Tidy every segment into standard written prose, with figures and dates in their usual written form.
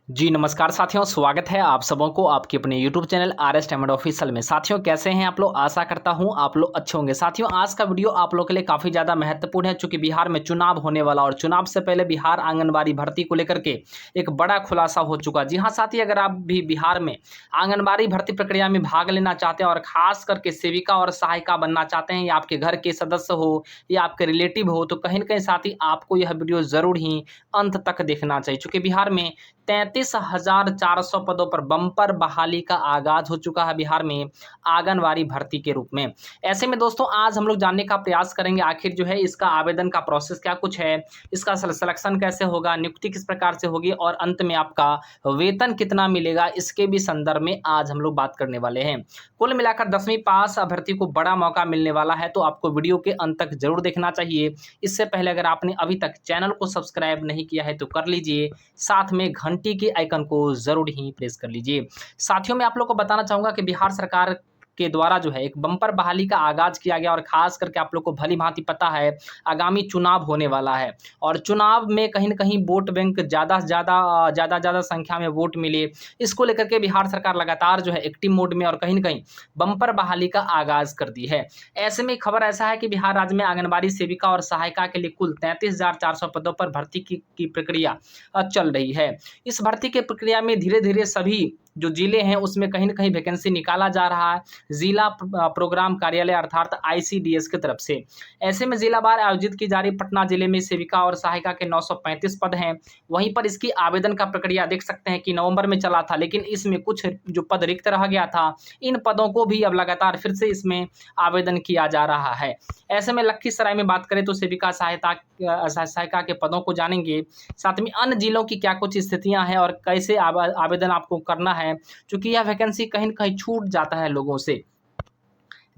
जी नमस्कार साथियों, स्वागत है आप सबों को आपके अपने YouTube channel RS. Diamond official में। साथियों कैसे हैं आप लोग? आशा करता हूं आप लोग अच्छे होंगे। साथियों आज का वीडियो आप लोग के लिए काफ़ी ज़्यादा महत्वपूर्ण है, चूंकि बिहार में चुनाव होने वाला और चुनाव से पहले बिहार आंगनबाड़ी भर्ती को लेकर के एक बड़ा खुलासा हो चुका। जी हाँ साथी, अगर आप भी बिहार में आंगनबाड़ी भर्ती प्रक्रिया में भाग लेना चाहते हैं और खास करके सेविका और सहायिका बनना चाहते हैं, या आपके घर के सदस्य हो या आपके रिलेटिव हो, तो कहीं ना कहीं साथी आपको यह वीडियो जरूर ही अंत तक देखना चाहिए। चूंकि बिहार में 33,400 पदों पर बम्पर बहाली का आगाज हो चुका है बिहार में आंगनवाड़ी भर्ती के रूप में। ऐसे में दोस्तों आज हम लोग जानने का प्रयास करेंगे आखिर जो है इसका आवेदन का प्रोसेस क्या कुछ है, इसका सिलेक्शन कैसे होगा, नियुक्ति किस प्रकार से होगी और अंत में आपका वेतन कितना मिलेगा, इसके भी संदर्भ में आज हम लोग बात करने वाले हैं। कुल मिलाकर 10वीं पास अभ्यर्थी को बड़ा मौका मिलने वाला है, तो आपको वीडियो के अंत तक जरूर देखना चाहिए। इससे पहले अगर आपने अभी तक चैनल को सब्सक्राइब नहीं किया है तो कर लीजिए, साथ में घंटी के आइकन को जरूर ही प्रेस कर लीजिए। साथियों मैं आप लोग को बताना चाहूंगा कि बिहार सरकार के द्वारा जो है एक बम्पर बहाली का आगाज किया गया, और खास करके आप लोग को भली भांति पता है आगामी चुनाव होने वाला है और चुनाव में कहीं ना कहीं वोट बैंक ज़्यादा से ज़्यादा संख्या में वोट मिले, इसको लेकर के बिहार सरकार लगातार जो है एक्टिव मोड में और कहीं ना कहीं बम्पर बहाली का आगाज कर दी है। ऐसे में खबर ऐसा है कि बिहार राज्य में आंगनबाड़ी सेविका और सहायिका के लिए कुल 33,400 पदों पर भर्ती की प्रक्रिया चल रही है। इस भर्ती के प्रक्रिया में धीरे-धीरे सभी जो जिले हैं उसमें कहीं न कहीं वैकेंसी निकाला जा रहा है, जिला प्रोग्राम कार्यालय अर्थात आईसीडीएस की तरफ से। ऐसे में जिलावार आयोजित की जा रही पटना जिले में सेविका और सहायिका के 935 पद हैं। वहीं पर इसकी आवेदन का प्रक्रिया देख सकते हैं कि नवंबर में चला था, लेकिन इसमें कुछ जो पद रिक्त रह गया था, इन पदों को भी अब लगातार फिर से इसमें आवेदन किया जा रहा है। ऐसे में लखीसराय में बात करें तो सेविका सहायिका के पदों को जानेंगे, साथ में अन्य जिलों की क्या कुछ स्थितियां हैं और कैसे आवेदन आपको करना है, क्योंकि यह वैकेंसी कहीं न कहीं छूट जाता है लोगों से।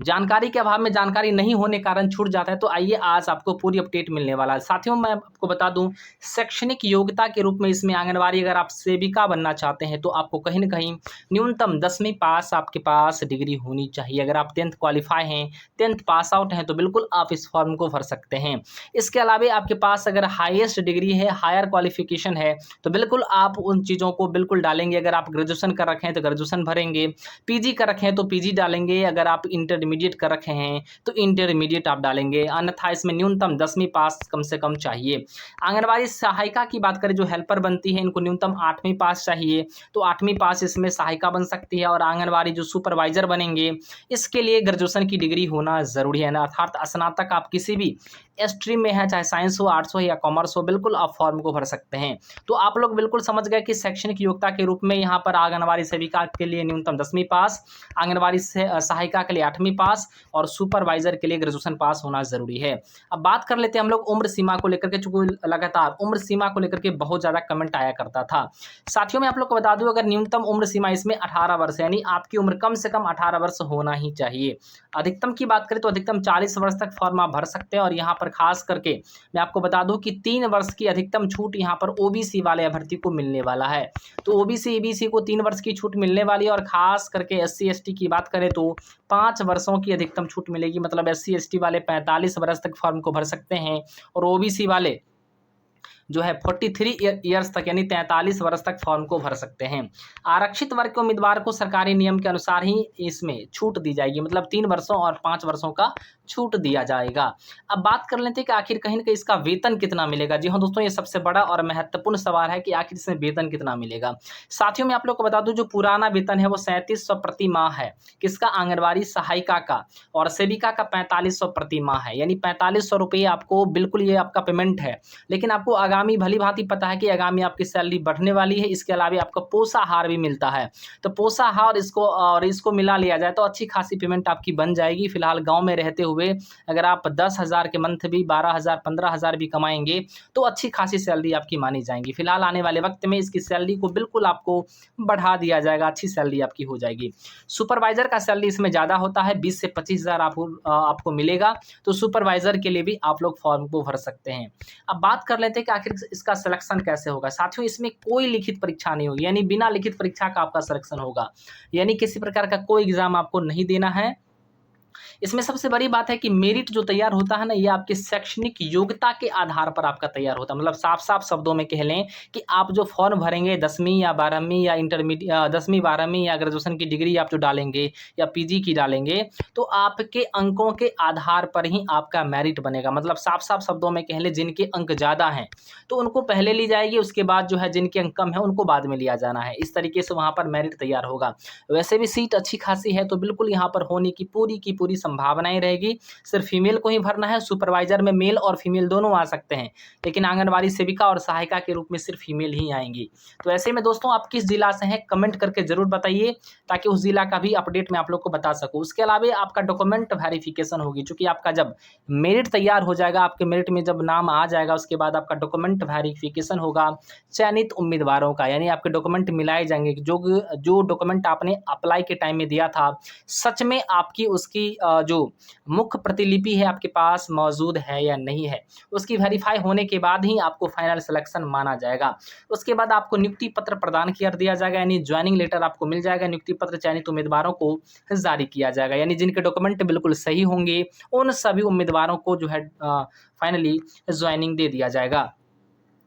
जानकारी के अभाव में, जानकारी नहीं होने के कारण छूट जाता है, तो आइए आज आपको पूरी अपडेट मिलने वाला है। साथियों मैं आपको बता दूं, शैक्षणिक योग्यता के रूप में इसमें आंगनबाड़ी अगर आप सेविका बनना चाहते हैं तो आपको कहीं न कहीं न्यूनतम 10वीं पास आपके पास डिग्री होनी चाहिए। अगर आप 10th क्वालिफाई हैं, 10th पास आउट हैं, तो बिल्कुल आप इस फॉर्म को भर सकते हैं। इसके अलावा आपके पास अगर हाईएस्ट डिग्री है, हायर क्वालिफिकेशन है, तो बिल्कुल आप उन चीज़ों को बिल्कुल डालेंगे। अगर आप ग्रेजुएशन कर रखे हैं तो ग्रेजुएशन भरेंगे, पीजी कर रखे हैं तो पीजी डालेंगे, अगर आप इंटरमीडिएट कर रखे हैं तो इंटरमीडिएट आप डालेंगे, अन्यथा इसमें न्यूनतम 10वीं पास कम से कम चाहिए। आंगनबाड़ी सहायिका की बात करें, जो हेल्पर बनती है, इनको न्यूनतम 8वीं पास चाहिए, तो 8वीं पास इसमें सहायिका बन सकती है। और आंगनबाड़ी जो सुपरवाइजर बनेंगे, इसके लिए ग्रेजुएशन की डिग्री होना जरूरी है, अर्थात स्नातक आप किसी भी स्ट्रीम में है, चाहे साइंस हो, आर्ट्स हो या कॉमर्स हो, बिल्कुल आप फॉर्म को भर सकते हैं। तो आप लोग बिल्कुल समझ गए कि शैक्षणिक योग्यता के रूप में यहाँ पर आंगनबाड़ी सेविका के लिए न्यूनतम 10वीं पास, आंगनबाड़ी से सहायिका के लिए 8वीं पास और सुपरवाइजर के लिए ग्रेजुएशन पास होना जरूरी है। अब बात कर लेते हैं हम लोग उम्र सीमा को लेकर के, चूंकि लगातार उम्र सीमा को लेकर के बहुत ज्यादा कमेंट आया करता था। साथियों मैं आप लोग को बता दूं, अगर न्यूनतम उम्र सीमा इसमें 18 वर्ष है, यानी आपकी उम्र कम से कम 18 वर्ष होना ही चाहिए। अधिकतम की बात करें तो अधिकतम 40 वर्ष तक फॉर्म आप भर सकते हैं। और यहाँ पर खास करके मैं आपको बता दूं कि 3 वर्ष की अधिकतम छूट यहाँ पर ओबीसी वाले अभ्यर्थी को मिलने वाला है। तो ओबीसी ईबीसी को 3 वर्ष की छूट मिलने वाली है, और खास करके एससी एसटी की बात करें तो 5 वर्षों की अधिकतम छूट मिलेगी। मतलब एससी एसटी वाले 45 वर्ष तक फॉर्म को भर सकते हैं, और ओबीसी वाले जो है 43 ईयर्स तक यानी 43 वर्ष तक फॉर्म को भर सकते हैं। आरक्षित वर्ग के उम्मीदवार को सरकारी नियम के अनुसार ही इसमें छूट दी जाएगी, मतलब 3 वर्षों और 5 वर्षों का छूट दिया जाएगा। अब बात कर लेते हैं कि आखिर कहीं ना कहीं इसका वेतन कितना मिलेगा। जी हाँ दोस्तों, ये सबसे बड़ा और महत्वपूर्ण सवाल है कि आखिर इसमें वेतन कितना मिलेगा। साथियों मैं आप लोग को बता दूं, जो पुराना वेतन है वो 3700 प्रति माह है, किसका? आंगनबाड़ी सहायिका का, और सेविका का 4500 प्रति माह है, यानी 4500 रुपये आपको बिल्कुल ये आपका पेमेंट है। लेकिन आपको आगामी भली भांति पता है कि आगामी आपकी सैलरी बढ़ने वाली है। इसके अलावा आपको पोषाहार भी मिलता है, तो पोषाहार इसको मिला लिया जाए तो अच्छी खासी पेमेंट आपकी बन जाएगी। फिलहाल गांव में रहते हुए अगर आप 10,000 के मंथ भी 12,000 15,000 भी कमाएंगे तो अच्छी खासी सैलरी आपकी मानी जाएगी। फिलहाल आने वाले वक्त में इसकी सैलरी को बिल्कुल आपको बढ़ा दिया जाएगा, अच्छी सैलरी आपकी हो जाएगी। सुपरवाइजर का सैलरी इसमें ज़्यादा होता है, 20 से 25,000 आपको मिलेगा। तो सुपरवाइजर के लिए भी आप लोग फॉर्म को भर सकते हैं। अब बात कर लेते हैं कि आखिर इसका सिलेक्शन कैसे होगा। साथियों इसमें कोई लिखित परीक्षा नहीं होगी, यानी बिना लिखित परीक्षा का आपका सिलेक्शन होगा, यानी किसी प्रकार का कोई एग्जाम आपको नहीं देना है। इसमें सबसे बड़ी बात है कि मेरिट जो तैयार होता है ना, ये आपकी शैक्षणिक योग्यता के आधार पर आपका तैयार होता है। मतलब साफ-साफ शब्दों में कह लें कि आप जो फॉर्म भरेंगे 10वीं या 12वीं या 10वीं 12वीं या ग्रेजुएशन की डिग्री आप जो डालेंगे या पीजी की डालेंगे, तो आपके अंकों के आधार पर ही आपका मेरिट बनेगा। मतलब साफ-साफ शब्दों में कह लें, जिनके अंक ज़्यादा हैं, तो उनको पहले ली जाएगी, उसके बाद जो है जिनके अंक कम हैं, उनको बाद में लिया जाना है। इस तरीके से वहाँ पर मेरिट तैयार होगा। वैसे भी सीट अच्छी खासी है, तो बिल्कुल यहाँ पर होने की पूरी संभावनाएँ रहेगी। सिर्फ फीमेल को ही भरना है, सुपरवाइज़र में मेल और फीमेल दोनों आ सकते हैं, लेकिन आंगनवाड़ी सेविका और सहायिका के रूप में सिर्फ फीमेल ही आएँगी। तो ऐसे में दोस्तों, आप किस जिला से हैं, कमेंट करके ज़रूर बताइए, ताकि उस जिला का भी अपडेट मैं आप लोग को बता सकूँ। उसके अलावा आपका डॉक्यूमेंट वेरिफिकेशन होगी, चूँकि आपका जब मेरिट तैयार हो जाएगा, आपके मेरिट में जब नाम आ जाएगा, उसके बाद आपका डॉक्यूमेंट वेरिफिकेशन होगा चयनित उम्मीदवारों का। यानी आपके डॉक्यूमेंट मिलाए जाएँगे, जो डॉक्यूमेंट आपने अप्लाई के टाइम में दिया था, सच में आपकी उसकी जो मुख्य प्रतिलिपि है आपके पास मौजूद है या नहीं है, उसकी वेरीफाई होने के बाद ही आपको फाइनल सिलेक्शन माना जाएगा। उसके बाद आपको नियुक्ति पत्र प्रदान कर दिया जाएगा, यानी ज्वाइनिंग लेटर आपको मिल जाएगा। नियुक्ति पत्र चयनित उम्मीदवारों को जारी किया जाएगा, यानी जिनके डॉक्यूमेंट बिल्कुल सही होंगे, उन सभी उम्मीदवारों को जो है फाइनली ज्वाइनिंग दे दिया जाएगा।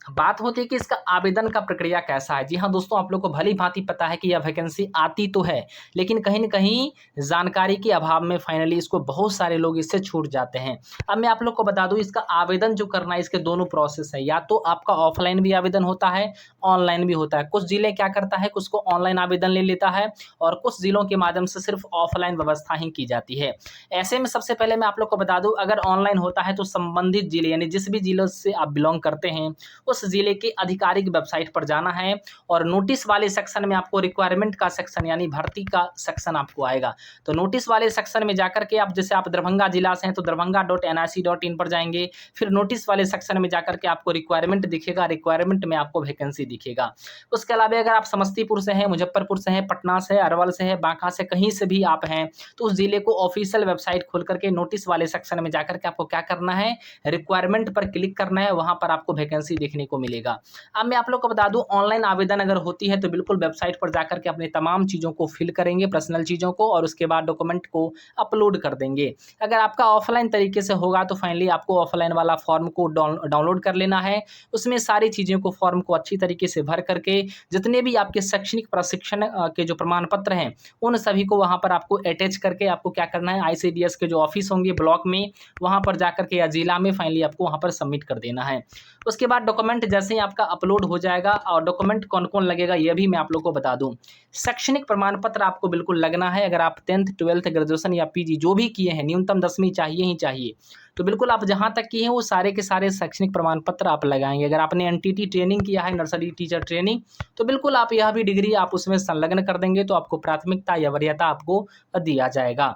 बात होती है कि इसका आवेदन का प्रक्रिया कैसा है। जी हाँ दोस्तों, आप लोग को भली-भाँति पता है कि यह वैकेंसी आती तो है, लेकिन कहीं न कहीं जानकारी के अभाव में फाइनली इसको बहुत सारे लोग इससे छूट जाते हैं। अब मैं आप लोग को बता दूँ, इसका आवेदन जो करना है, इसके दोनों प्रोसेस है। या तो आपका ऑफलाइन भी आवेदन होता है, ऑनलाइन भी होता है। कुछ ज़िले क्या करता है, कुछ को ऑनलाइन आवेदन ले लेता है और कुछ ज़िलों के माध्यम से सिर्फ ऑफलाइन व्यवस्था ही की जाती है। ऐसे में सबसे पहले मैं आप लोग को बता दूँ, अगर ऑनलाइन होता है तो संबंधित ज़िले, यानी जिस भी ज़िलों से आप बिलॉन्ग करते हैं, उस जिले की आधिकारिक वेबसाइट पर जाना है और नोटिस वाले सेक्शन में आपको रिक्वायरमेंट का सेक्शन यानी भर्ती का सेक्शन आपको आएगा। तो नोटिस वाले सेक्शन में जाकर के आप, जैसे आप दरभंगा जिला से हैं तो दरभंगा.nic.in पर जाएंगे, फिर नोटिस वाले सेक्शन में जाकर के आपको रिक्वायरमेंट दिखेगा, रिक्वायरमेंट में आपको वैकेंसी दिखेगा। उसके अलावा अगर आप समस्तीपुर से हैं, मुजफ्फरपुर से हैं, पटना से, अरवल से है, बांका से, कहीं से भी आप हैं, तो उस जिले को ऑफिशियल वेबसाइट खोल करके नोटिस वाले सेक्शन में जाकर के आपको क्या करना है, रिक्वायरमेंट पर क्लिक करना है, वहां पर आपको वैकेंसी देखने को मिलेगा। अब मैं आप लोग को बता दूं, ऑनलाइन आवेदन अगर होती है तो बिल्कुल वेबसाइट पर जाकर के अपने तमाम चीज़ों को फिल करेंगे, पर्सनल चीज़ों को, और उसके बाद डॉक्यूमेंट को अपलोड कर देंगे। अगर आपका ऑफलाइन तरीके से होगा तो फाइनली आपको ऑफलाइन वाला फॉर्म को डाउनलोड कर लेना है। उसमें सारी चीज़ों को, फॉर्म को अच्छी तरीके से भर करके, जितने भी आपके शैक्षणिक प्रशिक्षण के जो प्रमाण पत्र हैं, उन सभी को वहाँ पर आपको अटैच करके आपको क्या करना है, ICDS के जो ऑफिस होंगे ब्लॉक में, वहाँ पर जाकर के या जिला में फाइनली आपको वहाँ पर सबमिट कर देना है। उसके बाद डॉक्यूमेंट जैसे ही आपका अपलोड हो जाएगा, और डॉक्यूमेंट कौन-कौन लगेगा ये भी मैं आप लोग को बता दूं। शैक्षणिक प्रमाण पत्र आपको बिल्कुल लगना है। अगर आप 10th 12th ग्रेजुएशन या पीजी जो भी किए हैं, न्यूनतम 10वीं चाहिए ही चाहिए। तो बिल्कुल आप जहां तक किए हैं वो सारे के सारे शैक्षणिक प्रमाण पत्र आप लगाएंगे। अगर आपने NTT ट्रेनिंग किया है, नर्सरी टीचर ट्रेनिंग, तो बिल्कुल आप यह भी डिग्री आप उसमें संलग्न कर देंगे, तो आपको प्राथमिकता या वरीयता आपको दिया जाएगा।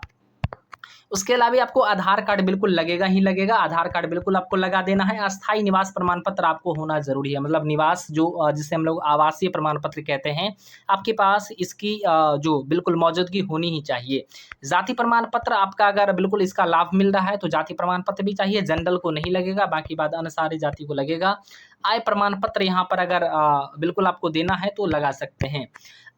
उसके अलावा आपको आधार कार्ड बिल्कुल लगेगा ही लगेगा। आधार कार्ड बिल्कुल आपको लगा देना है। अस्थायी निवास प्रमाण पत्र आपको होना ज़रूरी है। मतलब निवास जो जिसे हम लोग आवासीय प्रमाण पत्र कहते हैं, आपके पास इसकी जो बिल्कुल मौजूदगी होनी ही चाहिए। जाति प्रमाण पत्र आपका अगर बिल्कुल इसका लाभ मिल रहा है तो जाति प्रमाण पत्र भी चाहिए। जनरल को नहीं लगेगा, बाकी बाद अन्य सारी जाति को लगेगा। आय प्रमाण पत्र यहाँ पर अगर बिल्कुल आपको देना है तो लगा सकते हैं।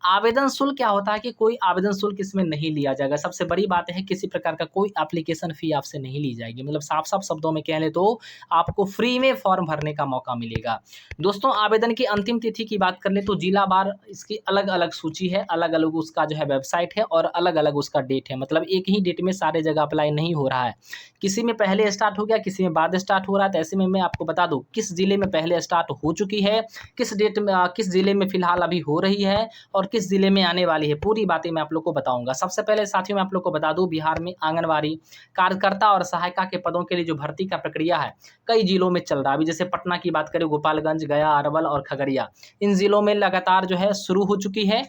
आवेदन शुल्क क्या होता है कि कोई आवेदन शुल्क इसमें नहीं लिया जाएगा। सबसे बड़ी बात है, किसी प्रकार का कोई एप्लीकेशन फ़ी आपसे नहीं ली जाएगी। मतलब साफ-साफ शब्दों में कह लें तो आपको फ्री में फॉर्म भरने का मौका मिलेगा। दोस्तों, आवेदन की अंतिम तिथि की बात कर लें तो जिलावार इसकी अलग-अलग सूची है, अलग-अलग उसका जो है वेबसाइट है और अलग-अलग उसका डेट है। मतलब एक ही डेट में सारे जगह अप्लाई नहीं हो रहा है। किसी में पहले स्टार्ट हो गया, किसी में बाद स्टार्ट हो रहा है। तो ऐसे में मैं आपको बता दूँ किस ज़िले में पहले स्टार्ट हो चुकी है, किस डेट में किस ज़िले में फ़िलहाल अभी हो रही है और किस ज़िले में आने वाली है, पूरी बातें मैं आप लोग को बताऊंगा। सबसे पहले साथियों मैं आप लोग को बता दूं, बिहार में आंगनवाड़ी कार्यकर्ता और सहायिका के पदों के लिए जो भर्ती का प्रक्रिया है कई जिलों में चल रहा है। अभी जैसे पटना की बात करें, गोपालगंज, गया, अरवल और खगड़िया, इन जिलों में लगातार जो है शुरू हो चुकी है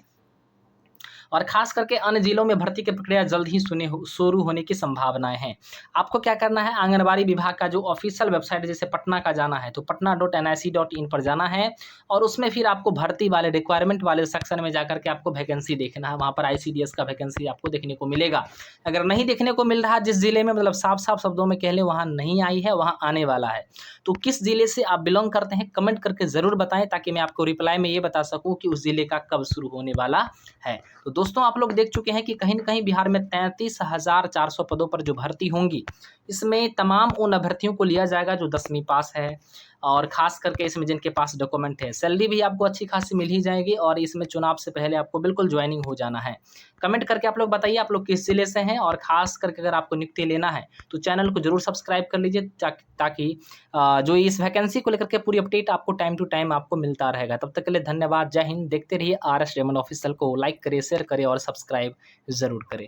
और खास करके अन्य जिलों में भर्ती की प्रक्रिया जल्द ही शुरू होने की संभावनाएं हैं। आपको क्या करना है, आंगनबाड़ी विभाग का जो ऑफिशियल वेबसाइट, जैसे पटना का जाना है तो patna.nic.in पर जाना है और उसमें फिर आपको भर्ती वाले रिक्वायरमेंट वाले सेक्शन में जाकर के आपको वैकेंसी देखना है। वहाँ पर ICDS का वैकेंसी आपको देखने को मिलेगा। अगर नहीं देखने को मिल रहा जिस जिले में, मतलब साफ साफ शब्दों में कह लें वहाँ नहीं आई है, वहाँ आने वाला है। तो किस जिले से आप बिलोंग करते हैं कमेंट करके ज़रूर बताएं, ताकि मैं आपको रिप्लाई में ये बता सकूँ कि उस जिले का कब शुरू होने वाला है। तो दोस्तों आप लोग देख चुके हैं कि कहीं न कहीं बिहार में 33,400 पदों पर जो भर्ती होंगी, इसमें तमाम उन अभ्यर्थियों को लिया जाएगा जो 10वीं पास है और ख़ास करके इसमें जिनके पास डॉक्यूमेंट है। सैलरी भी आपको अच्छी खासी मिल ही जाएगी और इसमें चुनाव से पहले आपको बिल्कुल जॉइनिंग हो जाना है। कमेंट करके आप लोग बताइए आप लोग किस ज़िले से हैं और ख़ास करके अगर आपको नियुक्ति लेना है, तो चैनल को ज़रूर सब्सक्राइब कर लीजिए ताकि जो इस वैकेंसी को लेकर के पूरी अपडेट आपको टाइम टू टाइम आपको मिलता रहेगा। तब तक के लिए धन्यवाद। जय हिंद। देखते रहिए आर एस रेमंड ऑफिशियल को। लाइक करें, शेयर करें और सब्सक्राइब ज़रूर करें।